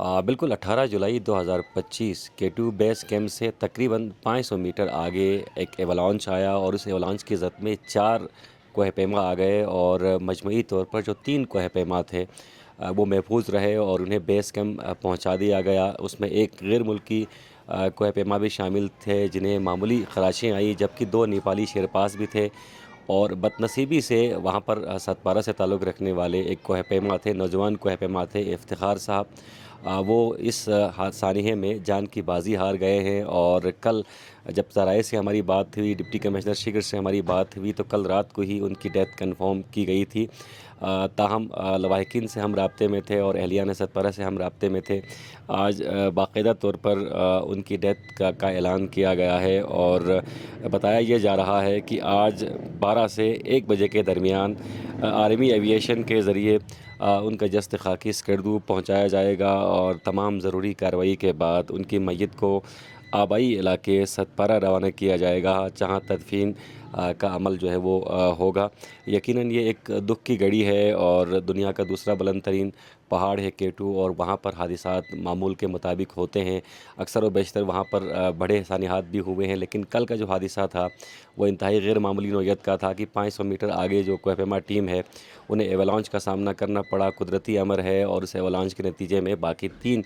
بالکل 18 جولائی 2025 K2 base camp سے تقریباً 500 میٹر آگے ایک ایولانچ آیا اور اس ایولانچ کی زد میں 4 کوہ پیما آ گئے اور مجموعی طور پر جو 3 کوہ پیما تھے وہ محفوظ رہے اور انہیں بیس کیمپ پہنچا دیا گیا۔ اس میں ایک غیر ملکی کوہ پیما بھی شامل تھے جنہیں معمولی خراشیں آئیں، جبکہ 2 نیپالی شیرپاس بھی تھے۔ اور بدنصیبی سے وہاں پر ستپارہ سے تعلق رکھنے والے ایک کوہ پیما تھے، نوجوان کوہ پیما تھے افتخار صاحب، وہ اس سانحے میں جان کی بازی ہار گئے ہیں۔ اور کل جب ذرائع سے ہماری بات ہوئی، ڈپٹی کمشنر شگر سے ہماری بات ہوئی، تو کل رات کو ہی ان کی ڈیتھ کنفرم کی گئی تھی۔ تاہم لواحقین سے ہم رابطے میں تھے اور اہلیان ستپارہ سے ہم رابطے میں تھے۔ آج باقاعدہ طور پر ان کی ڈیتھ کا اعلان کیا گیا ہے اور بتایا یہ جا رہا ہے کہ آج 12 سے 1 بجے کے درمیان آرمی ایوییشن کے ذریعے ان کا جسد خاکی سکردو پہنچایا جائے گا اور تمام ضروری کارروائی کے بعد ان کی میت کو آبائی علاقے ستپارہ روانہ کیا جائے گا، جہاں تدفین کا عمل جو ہے وہ ہوگا۔ یقیناً یہ ایک دکھ کی گھڑی ہے اور دنیا کا دوسرا بلند ترین پہاڑ ہے K2، اور وہاں پر حادثات معمول کے مطابق ہوتے ہیں۔ اکثر و بیشتر وہاں پر بڑے سانحات بھی ہوئے ہیں، لیکن کل کا جو حادثہ تھا وہ انتہائی غیر معمولی نوعیت کا تھا کہ 500 میٹر آگے جو کوہ پیما ٹیم ہے انہیں ایولانچ کا سامنا کرنا پڑا۔ قدرتی امر ہے اور اس ایولانچ کے نتیجے میں باقی 3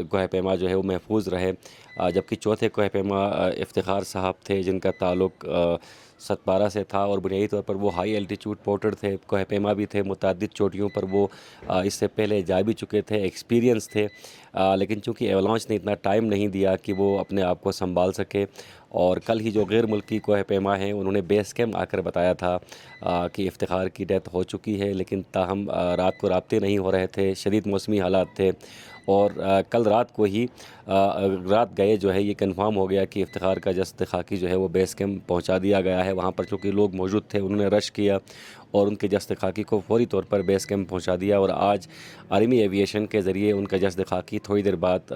کوہ پیما جو ہے وہ محفوظ رہے، جبکہ چوتھے کوہ پیما افتخار صاحب تھے جن کا تعلق ستپارہ سے تھا، اور بنیادی طور پر وہ ہائی الٹیچیوڈ پورٹر تھے، کوہ پیما بھی تھے، متعدد چوٹیوں پر وہ اس سے پہلے جا بھی چکے تھے، ایکسپیرینس تھے، لیکن چونکہ ایولانچ نے اتنا ٹائم نہیں دیا کہ وہ اپنے آپ کو سنبھال سکے۔ اور کل ہی جو غیر ملکی کوہ پیما ہیں انہوں نے بیس کیمپ آ کر بتایا تھا کہ افتخار کی ڈیتھ ہو چکی ہے، لیکن تاہم رات کو رابطے نہیں ہو رہے تھے، شدید موسمی حالات تھے، اور کل رات کو ہی رات گئے جو ہے یہ کنفرم ہو گیا کہ افتخار کا جسد خاکی جو ہے وہ بیس کیمپ پہنچا دیا گیا ہے۔ وہاں پر چونکہ لوگ موجود تھے انہوں نے رش کیا اور ان کے جسد خاکی کو فوری طور پر بیس کیمپ پہنچا دیا، اور آج آرمی ایوییشن کے ذریعے ان کا جسد خاکی تھوڑی دیر بعد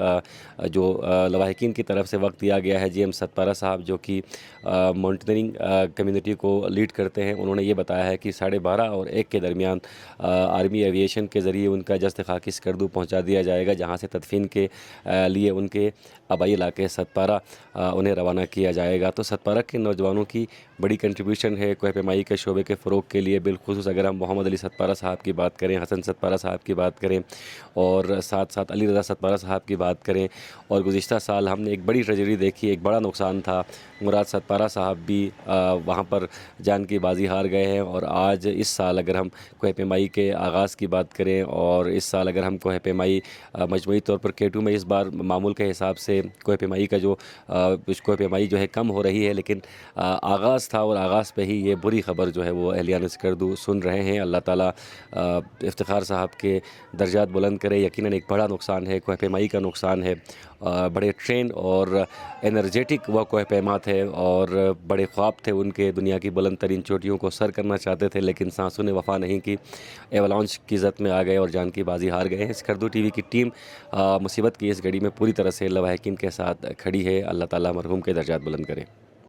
جو لواحقین کی طرف سے وقت دیا گیا ہے، GM ستپارہ صاحب جو کہ مانیٹرنگ کمیونٹی کو لیڈ کرتے ہیں، انہوں نے یہ بتایا ہے کہ 12:30 اور 1 کے درمیان آرمی ایوییشن کے ذریعے ان کا جسد خاکی سکردو پہنچا دیا جائے گا، جہاں سے تدفین کے لیے ان کے آبائی علاقے ستپارہ انہیں روانہ کیا جائے گا۔ تو ستپارہ کے نوجوانوں کی بڑی کنٹریبیوشن ہے کوہ پیمائی کے شعبے کے فروغ کے لیے، بالخصوص اگر ہم محمد علی ستپارہ صاحب کی بات کریں، حسن ستپارہ صاحب کی بات کریں، اور ساتھ ساتھ علی رضا ستپارہ صاحب کی بات کریں۔ اور گزشتہ سال ہم نے ایک بڑی ٹریجڈی دیکھی، ایک بڑا نقصان تھا، مراد ستپارہ صاحب بھی وہاں پر جان کی بازی ہار گئے ہیں۔ اور آج اس سال اگر ہم کوہ پیمائی کے آغاز کی بات کریں، اور اس سال اگر ہم کوہ پیمائی مجموعی طور پر K2 میں اس بار معمول کے حساب سے کوہ پیمائی کا جو کوہ پیمائی جو ہے کم ہو رہی ہے، لیکن آغاز تھا اور آغاز پہ ہی یہ بری خبر جو ہے وہ اہلیان سکردو سن رہے ہیں۔ اللہ تعالیٰ افتخار صاحب کے درجات بلند کرے۔ یقیناً ایک بڑا نقصان ہے، کوہ پیمائی کا نقصان ہے، بڑے ٹرین اور انرجیٹک وہ کوہ پیما تھے اور بڑے خواب تھے ان کے، دنیا کی بلند ترین چوٹیوں کو سر کرنا چاہتے تھے، لیکن سانسوں نے وفا نہیں کی، ایولانچ کی زد میں آ گئے اور جان کی بازی ہار گئے ہیں۔ سکردو ٹی وی کی ٹیم مصیبت کی اس گھڑی میں پوری طرح سے لواحقین کے ساتھ کھڑی ہے۔ اللہ تعالیٰ مرحوم کے درجات بلند کرے۔